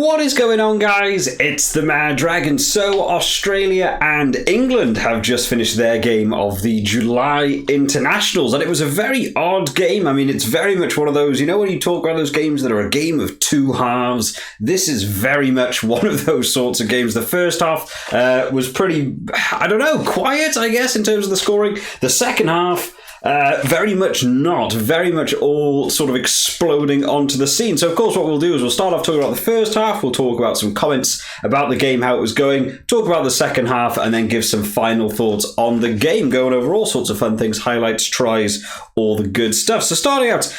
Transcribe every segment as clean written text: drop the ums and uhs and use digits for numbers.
What is going on, guys? It's the Mad Dragon. So Australia and England have just finished their game of the July internationals, and it was a very odd game. I mean, it's very much one of those, you know, when you talk about those games that are a game of two halves, this is very much one of those sorts of games. The first half was pretty, I don't know, quiet, I guess, in terms of the scoring. The second half, very much not. Very much all sort of exploding onto the scene. So, of course, what we'll do is we'll start off talking about the first half. We'll talk about some comments about the game, how it was going, talk about the second half, and then give some final thoughts on the game, going over all sorts of fun things, highlights, tries, all the good stuff. So, starting out,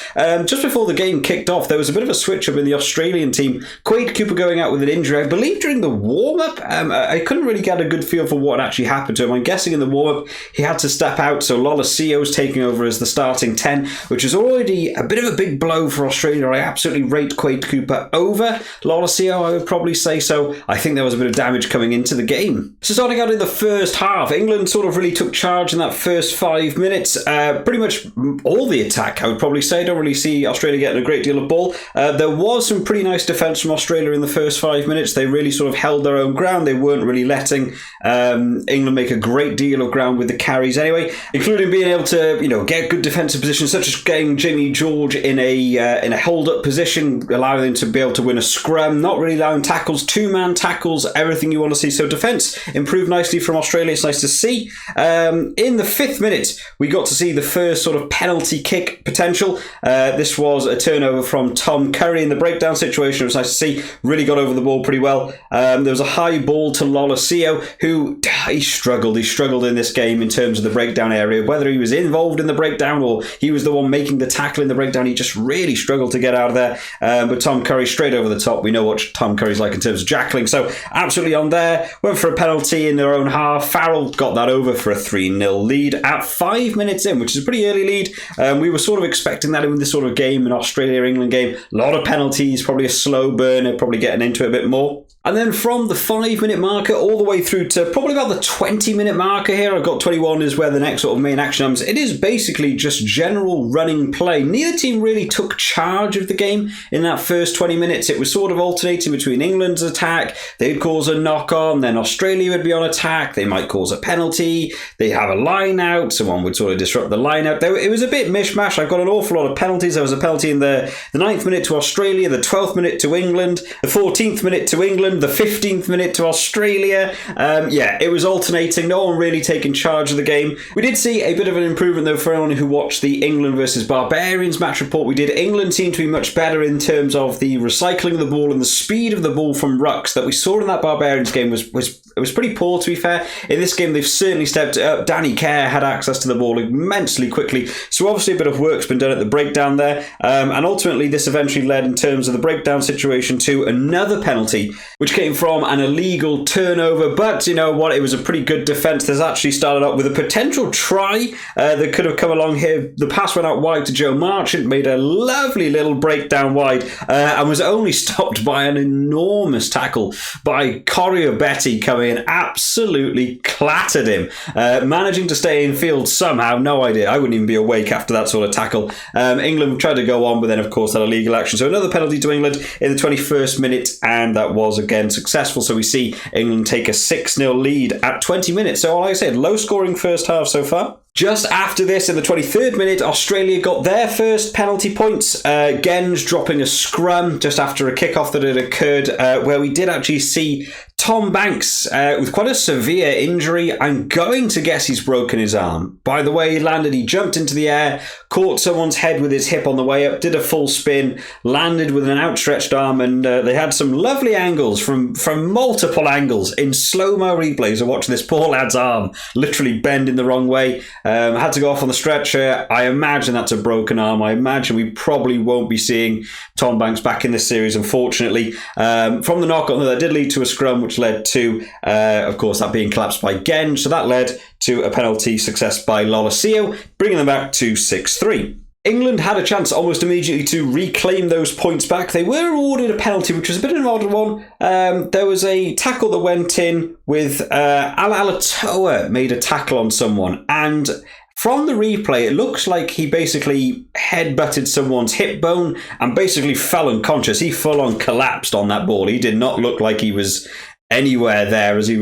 just before the game kicked off, there was a bit of a switch-up in the Australian team. Quade Cooper going out with an injury, I believe, during the warm-up. I couldn't really get a good feel for what actually happened to him. I'm guessing in the warm-up, he had to step out, so Lolasio's taking over as the starting 10, which is already a bit of a big blow for Australia. I absolutely rate Quade Cooper over Lolasio, I would probably say so. I think there was a bit of damage coming into the game. So starting out in the first half, England sort of really took charge in that first 5 minutes. Pretty much all the attack, I would probably say. I don't really see Australia getting a great deal of ball. There was some pretty nice defence from Australia in the first 5 minutes. They really sort of held their own ground. They weren't really letting England make a great deal of ground with the carries anyway, including being able to, you know, get good defensive positions, such as getting Jamie George in a hold-up position, allowing them to be able to win a scrum, not really allowing tackles, two-man tackles, everything you want to see. So defence improved nicely from Australia. It's nice to see. In the 5th minute, we got to see the first sort of penalty kick potential. This was a turnover from Tom Curry in the breakdown situation. It was nice to see. Really got over the ball pretty well. There was a high ball to Lolasio, who he struggled. He struggled in this game in terms of the breakdown area, whether he was involved in the breakdown or he was the one making the tackle in the breakdown. He just really struggled to get out of there. But Tom Curry straight over the top. We know what Tom Curry's like in terms of jackling. So absolutely on there. Went for a penalty in their own half. Farrell got that over for a 3-0 lead at 5 minutes in, which is a pretty early lead. We were sort of expecting that in this sort of game, an Australia-England game. A lot of penalties, probably a slow burner, probably getting into it a bit more. And then from the 5-minute marker all the way through to probably about the 20-minute marker here, I've got 21 is where the next sort of main action comes. It is basically just general running play. Neither team really took charge of the game in that first 20 minutes. It was sort of alternating between England's attack. They'd cause a knock-on, then Australia would be on attack. They might cause a penalty. They have a line-out. Someone would sort of disrupt the line-out. It was a bit mishmash. I've got an awful lot of penalties. There was a penalty in the 9th minute to Australia, the 12th minute to England, the 14th minute to England, the 15th minute to Australia. Yeah, it was alternating. No one really taking charge of the game. We did see a bit of an improvement, though, for anyone who watched the England versus Barbarians match report we did. England seemed to be much better in terms of the recycling of the ball and the speed of the ball from rucks that we saw in that Barbarians game was pretty poor, to be fair. In this game, they've certainly stepped it up. Danny Kerr had access to the ball immensely quickly. So obviously a bit of work's been done at the breakdown there. And ultimately, this eventually led, in terms of the breakdown situation, to another penalty, which came from an illegal turnover. But you know what? It was a pretty good defence. There's actually started up with a potential try that could have come along here. The pass went out wide to Joe Marchant, made a lovely little breakdown wide, and was only stopped by an enormous tackle by Corio Betty coming in, absolutely clattered him, managing to stay in field somehow. No idea. I wouldn't even be awake after that sort of tackle. England tried to go on, but then of course that illegal action. So another penalty to England in the 21st minute, and that was again successful. So we see England take a 6-0 lead at 20 minutes. So like I said, low scoring first half so far. Just after this, in the 23rd minute, Australia got their first penalty points. Genge dropping a scrum just after a kickoff that had occurred, where we did actually see Tom Banks with quite a severe injury. I'm going to guess he's broken his arm. By the way he landed, he jumped into the air, caught someone's head with his hip on the way up, did a full spin, landed with an outstretched arm, and they had some lovely angles from multiple angles in slow-mo replays of watching this poor lad's arm literally bend in the wrong way. Had to go off on the stretcher. I imagine that's a broken arm. I imagine we probably won't be seeing Tom Banks back in this series, unfortunately. From the knock-on, that did lead to a scrum, which led to, of course, that being collapsed by Genge. So that led to a penalty success by Lolasio, bringing them back to 6-3. England had a chance almost immediately to reclaim those points back. They were awarded a penalty, which was a bit of an odd one. There was a tackle that went in with Alatoa made a tackle on someone, and From the replay, it looks like he basically headbutted someone's hip bone and basically fell unconscious. He full on collapsed on that ball. He did not look like he was anywhere there as he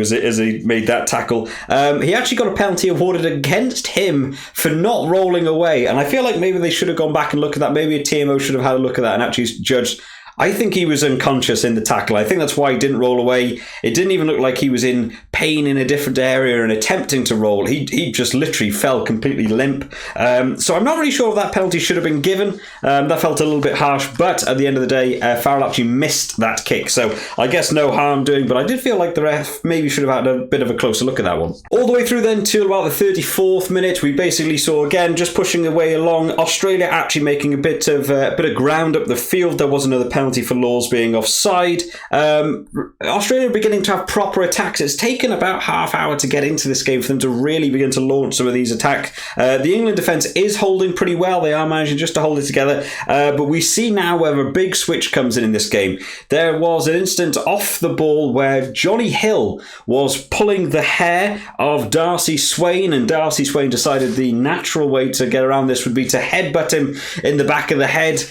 made that tackle. He actually got a penalty awarded against him for not rolling away, and I feel like maybe they should have gone back and looked at that. Maybe a TMO should have had a look at that and actually judged. I think he was unconscious in the tackle. I think that's why he didn't roll away. It didn't even look like he was in pain in a different area and attempting to roll. He just literally fell completely limp. So I'm not really sure if that penalty should have been given. That felt a little bit harsh, but at the end of the day, Farrell actually missed that kick. So I guess no harm doing, but I did feel like the ref maybe should have had a bit of a closer look at that one. All the way through then to about the 34th minute, we basically saw, again, just pushing the way along, Australia actually making a bit of ground up the field. There was another penalty for Laws being offside. Australia are beginning to have proper attacks. It's taken about half hour to get into this game for them to really begin to launch some of these attacks. The England defence is holding pretty well. They are managing just to hold it together. But we see now where a big switch comes in this game. There was an instant off the ball where Johnny Hill was pulling the hair of Darcy Swain, and Darcy Swain decided the natural way to get around this would be to headbutt him in the back of the head.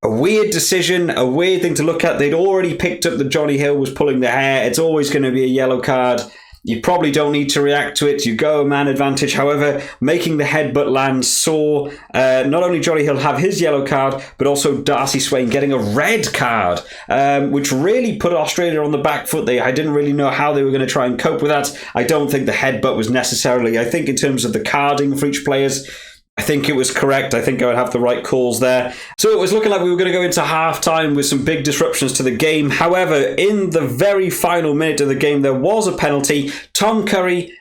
A weird decision, a weird thing to look at. They'd already picked up that Johnny Hill was pulling the hair. It's always going to be a yellow card. You probably don't need to react to it. You go man advantage. However, making the headbutt land saw not only Johnny Hill have his yellow card, but also Darcy Swain getting a red card, which really put Australia on the back foot. I didn't really know how they were going to try and cope with that. I don't think the headbutt was necessarily, I think in terms of the carding for each players, I think it was correct. I think I would have the right calls there. So it was looking like we were going to go into half-time with some big disruptions to the game. However, in the very final minute of the game, there was a penalty. Tom Curry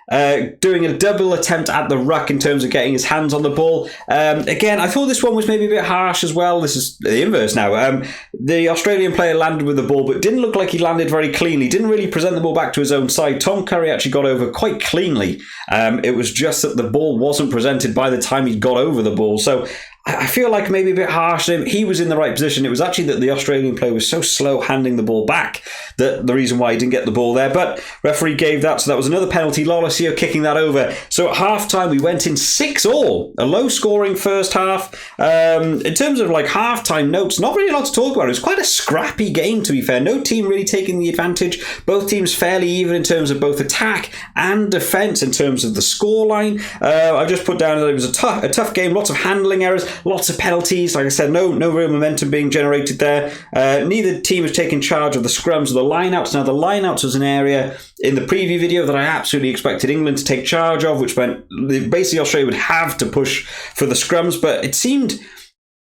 doing a double attempt at the ruck in terms of getting his hands on the ball. Again, I thought this one was maybe a bit harsh as well. This is the inverse now. The Australian player landed with the ball, but didn't look like he landed very cleanly. Didn't really present the ball back to his own side. Tom Curry actually got over quite cleanly. It was just that the ball wasn't presented by the time he got over the ball. So I feel like maybe a bit harsh on him. He was in the right position. It was actually that the Australian player was so slow handing the ball back that the reason why he didn't get the ball there. But referee gave that, so that was another penalty. Lolosio kicking that over. So at half-time, we went in 6-6, a low-scoring first half. In terms of like half-time notes, not really a lot to talk about. It was quite a scrappy game, to be fair. No team really taking the advantage. Both teams fairly even in terms of both attack and defence in terms of the scoreline. I've just put down that it was a tough game, lots of handling errors. Lots of penalties. Like I said, no real momentum being generated there. Neither team has taken charge of the scrums or the lineouts. Now, the lineouts was an area in the preview video that I absolutely expected England to take charge of, which meant basically Australia would have to push for the scrums, but it seemed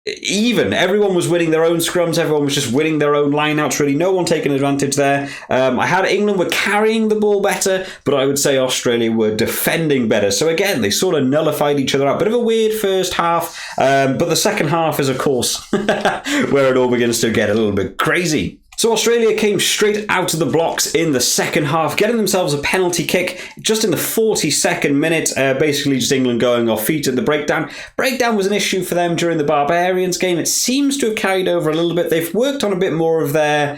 even. Everyone was winning their own scrums. Everyone was just winning their own lineouts. Really, no one taking advantage there. I had England were carrying the ball better, but I would say Australia were defending better. So again, they sort of nullified each other out. Bit of a weird first half, but the second half is, of course, where it all begins to get a little bit crazy. So Australia came straight out of the blocks in the second half, getting themselves a penalty kick just in the 42nd minute. Basically just England going off feet at the breakdown. Breakdown was an issue for them during the Barbarians game. It seems to have carried over a little bit. They've worked on a bit more of their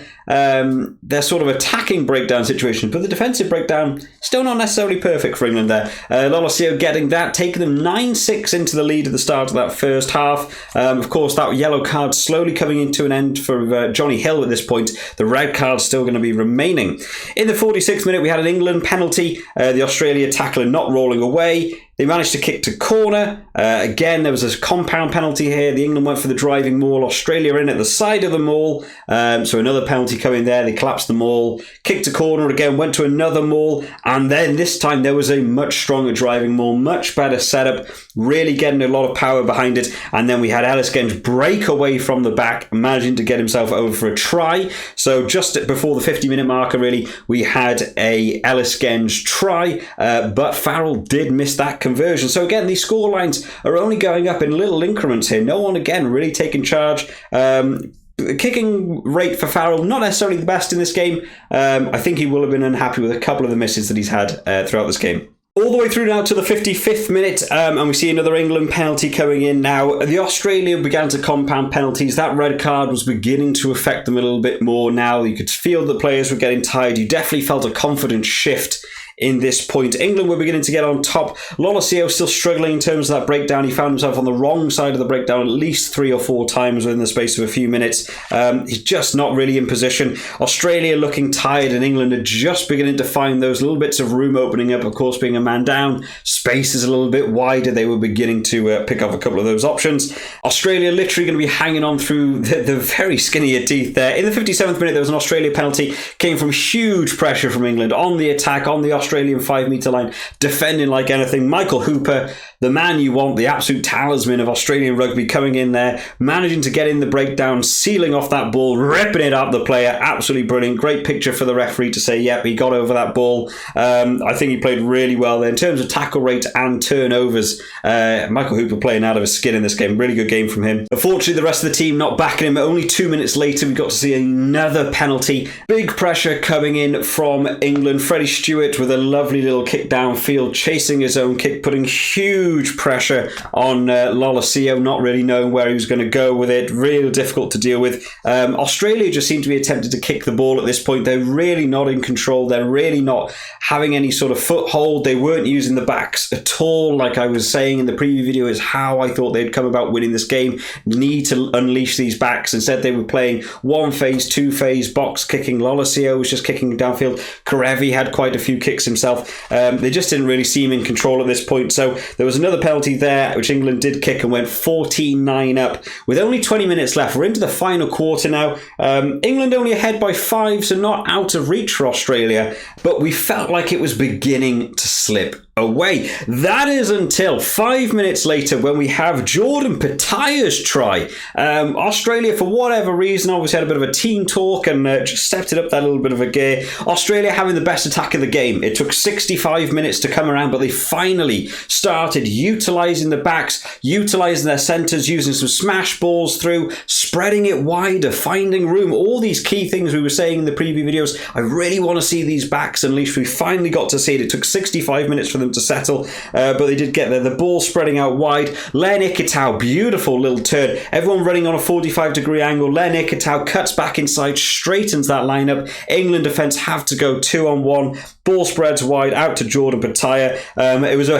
sort of attacking breakdown situation, but the defensive breakdown still not necessarily perfect for England there. Lolosio getting that, taking them 9-6 into the lead at the start of that first half. Of course, that yellow card slowly coming into an end for Johnny Hill at this point. The red card's still going to be remaining. In the 46th minute, we had an England penalty. The Australia tackler not rolling away. They managed to kick to corner. Again, there was a compound penalty here. The England went for the driving maul. Australia in at the side of the maul. So another penalty coming there. They collapsed the maul. Kicked to corner again. Went to another maul. And then this time there was a much stronger driving maul. Much better setup. Really getting a lot of power behind it. And then we had Ellis Genge break away from the back, managing to get himself over for a try. So just before the 50-minute marker, really, we had a Ellis Genge try. But Farrell did miss that conversion. So again, these score lines are only going up in little increments here. No one, again, really taking charge. Kicking rate for Farrell, not necessarily the best in this game. I think he will have been unhappy with a couple of the misses that he's had throughout this game. All the way through now to the 55th minute, and we see another England penalty coming in now. The Australia began to compound penalties. That red card was beginning to affect them a little bit more now. You could feel the players were getting tired. You definitely felt a confidence shift in this point. England were beginning to get on top. Lolosio still struggling in terms of that breakdown. He found himself on the wrong side of the breakdown at least 3 or 4 times within the space of a few minutes. He's just not really in position. Australia looking tired, and England are just beginning to find those little bits of room opening up. Of course, being a man down, space is a little bit wider. They were beginning to pick up a couple of those options. Australia literally going to be hanging on through the very skinnier teeth there. In the 57th minute, there was an Australia penalty. Came from huge pressure from England on the attack, on the Australian 5-metre line, defending like anything. Michael Hooper, the man you want, the absolute talisman of Australian rugby, coming in there, managing to get in the breakdown, sealing off that ball, ripping it out the player. Absolutely brilliant. Great picture for the referee to say, yep, he got over that ball. I think he played really well there. In terms of tackle rate and turnovers, Michael Hooper playing out of his skin in this game. Really good game from him. Unfortunately, the rest of the team not backing him. Only 2 minutes later, we got to see another penalty. Big pressure coming in from England. Freddie Stewart with a lovely little kick downfield, chasing his own kick, putting huge pressure on Lolosio, not really knowing where he was going to go with it. Real difficult to deal with. Australia just seem to be attempting to kick the ball at this point. They're really not in control. They're really not having any sort of foothold. They weren't using the backs at all. Like I was saying in the preview video, is how I thought they'd come about winning this game. Need to unleash these backs. Instead, they were playing 1-phase, 2-phase box kicking. Lolosio was just kicking downfield. Karevi had quite a few kicks himself. They just didn't really seem in control at this point. So there was another penalty there, which England did kick and went 14-9 up with only 20 minutes left. We're into the final quarter now. England only ahead by 5, so not out of reach for Australia, but we felt like it was beginning to slip away. That is until 5 minutes later when we have Jordan Petaya's try. Australia, for whatever reason, obviously had a bit of a team talk and just stepped it up that little bit of a gear. Australia having the best attack of the game. It took 65 minutes to come around, but they finally started utilising the backs, utilising their centres, using some smash balls through, spreading it wider, finding room. All these key things we were saying in the preview videos. I really want to see these backs unleashed. We finally got to see it. It took 65 minutes for them to settle, but they did get there. The ball spreading out wide. Len Ikitau, beautiful little turn. Everyone running on a 45-degree angle. Len Ikitau cuts back inside, straightens that lineup. England defence have to go 2-on-1. Ball spreads wide out to Jordan Petaya. It was a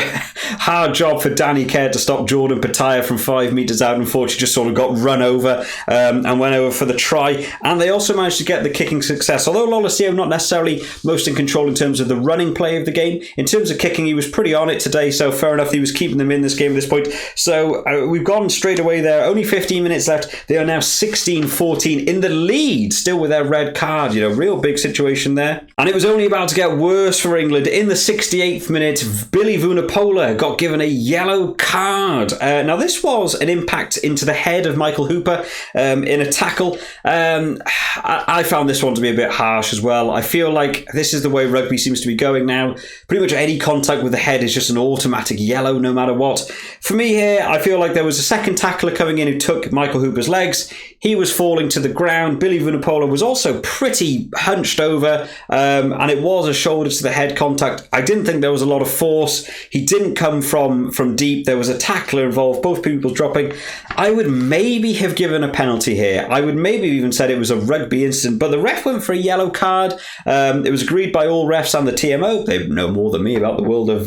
hard job for Danny Kerr to stop Jordan Petaya from 5 metres out. Unfortunately, just sort of got run over and went over for the try. And they also managed to get the kicking success. Although Lolosio not necessarily most in control in terms of the running play of the game, in terms of kicking, he was pretty on it today. So fair enough, he was keeping them in this game at this point. So we've gone straight away there. Only 15 minutes left. They are now 16-14 in the lead, still with their red card. You know, real big situation there. And it was only about to get worse for England. In the 68th minute, Billy Vunipola got given a yellow card. Now, this was an impact into the head of Michael Hooper in a tackle. I found this one to be a bit harsh as well. I feel like this is the way rugby seems to be going now. Pretty much any contact with the head is just an automatic yellow no matter what. For me here, I feel like there was a second tackler coming in who took Michael Hooper's legs. He was falling to the ground. Billy Vunipola was also pretty hunched over, and it was a shoulder to the head contact. I didn't think there was a lot of force. He didn't come from deep. There was a tackler involved, both people dropping. I would maybe have given a penalty here. I would maybe even said it was a rugby incident, but the ref went for a yellow card. It was agreed by all refs and the TMO. They know more than me about the world of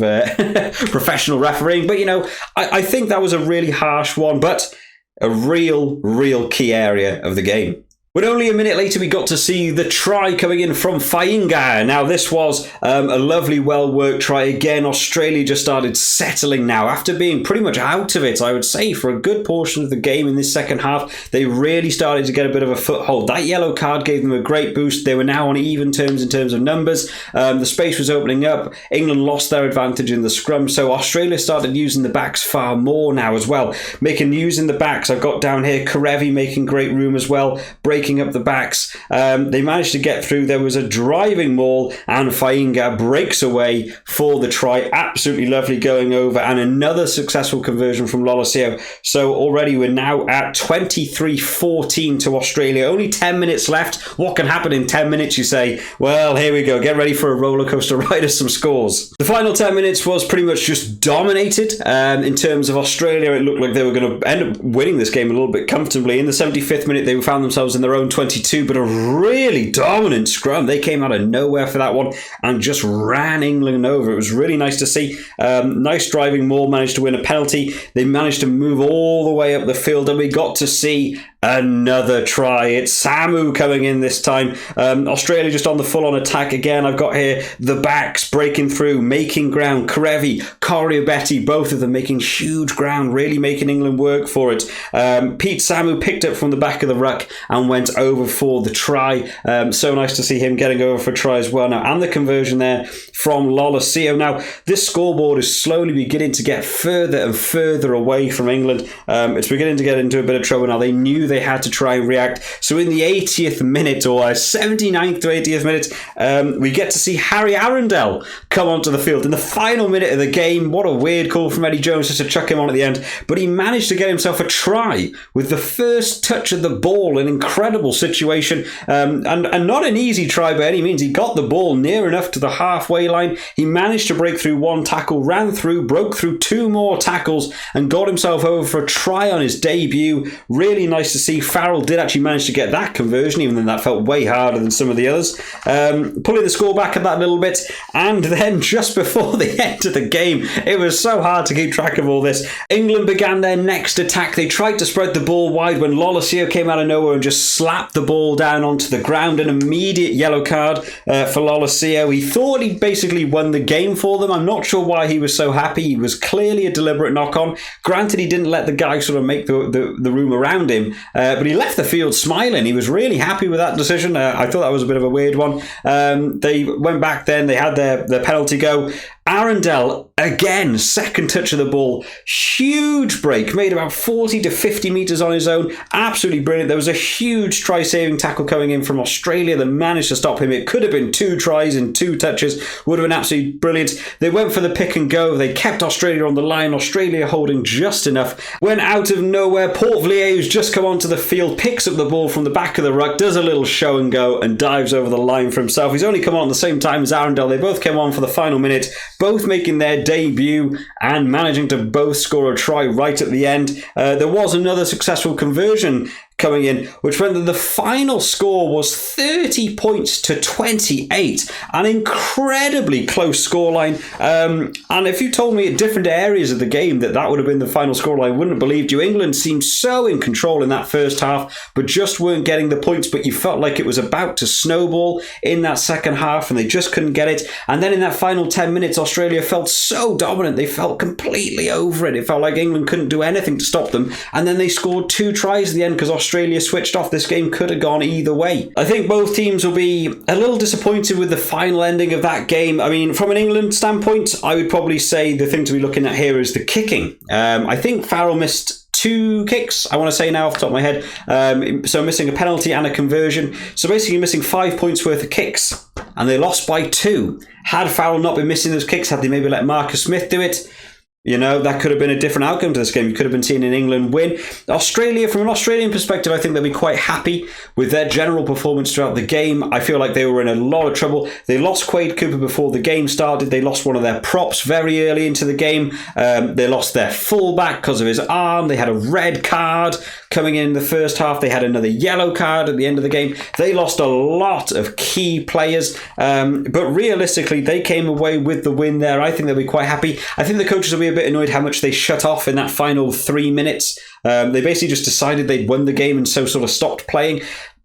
professional refereeing, but you know, I think that was a really harsh one, but a real key area of the game. But only a minute later, we got to see the try coming in from Fainga. Now, this was a lovely, well-worked try. Again, Australia just started settling now. After being pretty much out of it, I would say, for a good portion of the game in this second half, they really started to get a bit of a foothold. That yellow card gave them a great boost. They were now on even terms in terms of numbers. The space was opening up. England lost their advantage in the scrum, so Australia started using the backs far more now as well. Using the backs, I've got down here Karevi making great room as well, breaking up the backs. They managed to get through. There was a driving maul and Fainga breaks away for the try. Absolutely lovely going over, and another successful conversion from Lolosio. So already we're now at 23-14 to Australia. Only 10 minutes left. What can happen in 10 minutes, you say? Well, here we go. Get ready for a roller coaster ride of some scores. The final 10 minutes was pretty much just dominated. In terms of Australia, it looked like they were going to end up winning this game a little bit comfortably. In the 75th minute, they found themselves in the their own 22, but a really dominant scrum. They came out of nowhere for that one and just ran England over. It was really nice to see. Nice driving. Moore managed to win a penalty. They managed to move all the way up the field, and we got to see another try. It's Samu coming in this time. Australia just on the full-on attack again. I've got here the backs breaking through, making ground. Karevi, Coriobetti, both of them making huge ground, really making England work for it. Pete Samu picked up from the back of the ruck and went over for the try. So nice to see him getting over for a try as well now. And the conversion there from Lolosio. Now, this scoreboard is slowly beginning to get further and further away from England. It's beginning to get into a bit of trouble now. They knew they had to try and react. So in the 80th minute, or 79th to 80th minute, we get to see Harry Arundel come onto the field in the final minute of the game. What a weird call from Eddie Jones just to chuck him on at the end. But he managed to get himself a try with the first touch of the ball. An incredible situation. And not an easy try by any means. He got the ball near enough to the halfway line. He managed to break through one tackle, ran through, broke through two more tackles, and got himself over for a try on his debut. Really nice to see. Farrell did actually manage to get that conversion, even though that felt way harder than some of the others. Pulling the score back at that little bit, and then just before the end of the game, it was so hard to keep track of all this. England began their next attack. They tried to spread the ball wide when Lolosio came out of nowhere and just slapped the ball down onto the ground. An immediate yellow card for Lolosio. He thought he basically won the game for them. I'm not sure why he was so happy. He was clearly a deliberate knock-on. Granted, he didn't let the guy sort of make the room around him, but he left the field smiling. He was really happy with that decision. I thought that was a bit of a weird one. They went back then. They had their penalty go. Arundel, again, second touch of the ball. Huge break, made about 40 to 50 metres on his own. Absolutely brilliant. There was a huge try-saving tackle coming in from Australia that managed to stop him. It could have been 2 tries in 2 touches. Would have been absolutely brilliant. They went for the pick and go. They kept Australia on the line. Australia holding just enough. When out of nowhere, Portelier, who's just come onto the field, picks up the ball from the back of the ruck, does a little show and go, and dives over the line for himself. He's only come on at the same time as Arundel. They both came on for the final minute, both making their debut and managing to both score a try right at the end. There was another successful conversion coming in, which meant that the final score was 30 points to 28. An incredibly close scoreline. And if you told me at different areas of the game that would have been the final scoreline, I wouldn't have believed you. England seemed so in control in that first half, but just weren't getting the points. But you felt like it was about to snowball in that second half, and they just couldn't get it. And then in that final 10 minutes, Australia felt so dominant. They felt completely over it. It felt like England couldn't do anything to stop them. And then they scored 2 tries at the end because Australia switched off. This game could have gone either way. I think both teams will be a little disappointed with the final ending of that game. I mean, from an England standpoint, I would probably say the thing to be looking at here is the kicking. I think Farrell missed 2 kicks, I want to say now off the top of my head. So missing a penalty and a conversion. So basically missing 5 points worth of kicks. And they lost by 2. Had Farrell not been missing those kicks, had they maybe let Marcus Smith do it, you know, that could have been a different outcome to this game. You could have been seeing an England win. Australia, from an Australian perspective, I think they'll be quite happy with their general performance throughout the game. I feel like they were in a lot of trouble. They lost Quade Cooper before the game started. They lost one of their props very early into the game. They lost their fullback because of his arm. They had a red card coming in the first half. They had another yellow card at the end of the game. They lost a lot of key players. But realistically, they came away with the win there. I think they'll be quite happy. I think the coaches will be a bit annoyed how much they shut off in that final 3 minutes. They basically just decided they'd won the game and so sort of stopped playing.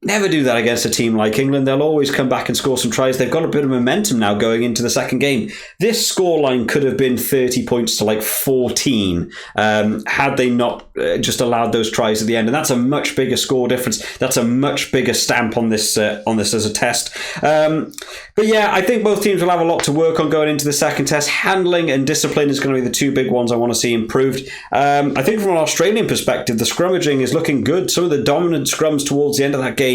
Never do that against a team like England. They'll always come back and score some tries. They've got a bit of momentum now going into the second game. This scoreline could have been 30 points to like 14 had they not just allowed those tries at the end. And that's a much bigger score difference. That's a much bigger stamp on this as a test. But yeah, I think both teams will have a lot to work on going into the second test. Handling and discipline is going to be the 2 big ones I want to see improved. I think from an Australian perspective, the scrummaging is looking good. Some of the dominant scrums towards the end of that game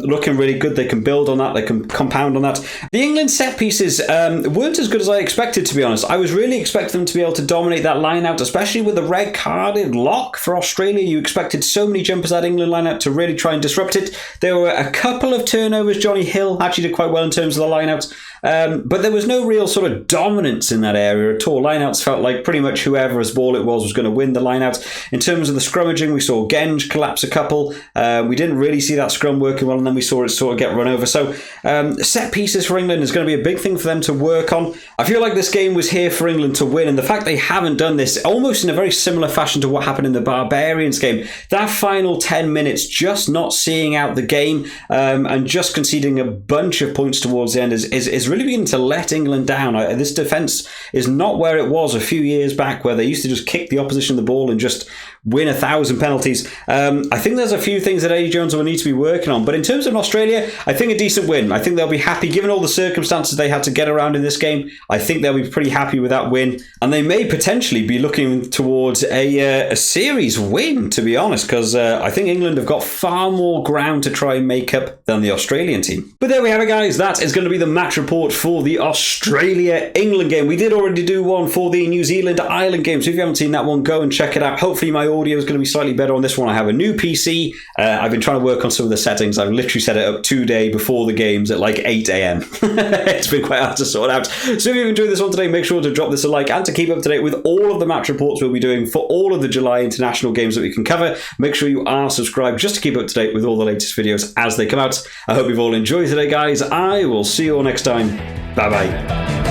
looking really good. They can build on that. They can compound on that. The England set pieces weren't as good as I expected, to be honest. I was really expecting them to be able to dominate that line out, especially with the red carded lock for Australia. You expected so many jumpers at England line out to really try and disrupt it. There were a couple of turnovers. Johnny Hill actually did quite well in terms of the line out. But there was no real sort of dominance in that area at all. Lineouts felt like pretty much whoever's ball it was going to win the lineout. In terms of the scrummaging, we saw Genge collapse a couple. We didn't really see that scrum working well, and then we saw it sort of get run over. So set pieces for England is going to be a big thing for them to work on. I feel like this game was here for England to win, and the fact they haven't done this almost in a very similar fashion to what happened in the Barbarians game, that final 10 minutes just not seeing out the game and just conceding a bunch of points towards the end is really beginning to let England down. This defence is not where it was a few years back, where they used to just kick the opposition the ball and just win 1,000 penalties. I think there's a few things that Eddie Jones will need to be working on. But in terms of Australia, I think a decent win. I think they'll be happy, given all the circumstances they had to get around in this game. I think they'll be pretty happy with that win. And they may potentially be looking towards a series win, to be honest, because I think England have got far more ground to try and make up than the Australian team. But there we have it, guys. That is going to be the match report for the Australia-England game. We did already do one for the New Zealand-Ireland game, so if you haven't seen that one, go and check it out. Hopefully my audio is going to be slightly better on this one. I have a new PC. I've been trying to work on some of the settings. I've literally set it up 2 days before the games at like 8 a.m. It's been quite hard to sort out. So if you've enjoyed this one today, make sure to drop this a like, and to keep up to date with all of the match reports we'll be doing for all of the July international games that we can cover, make sure you are subscribed just to keep up to date with all the latest videos as they come out. I hope you've all enjoyed today, guys. I will see you all next time. Bye-bye.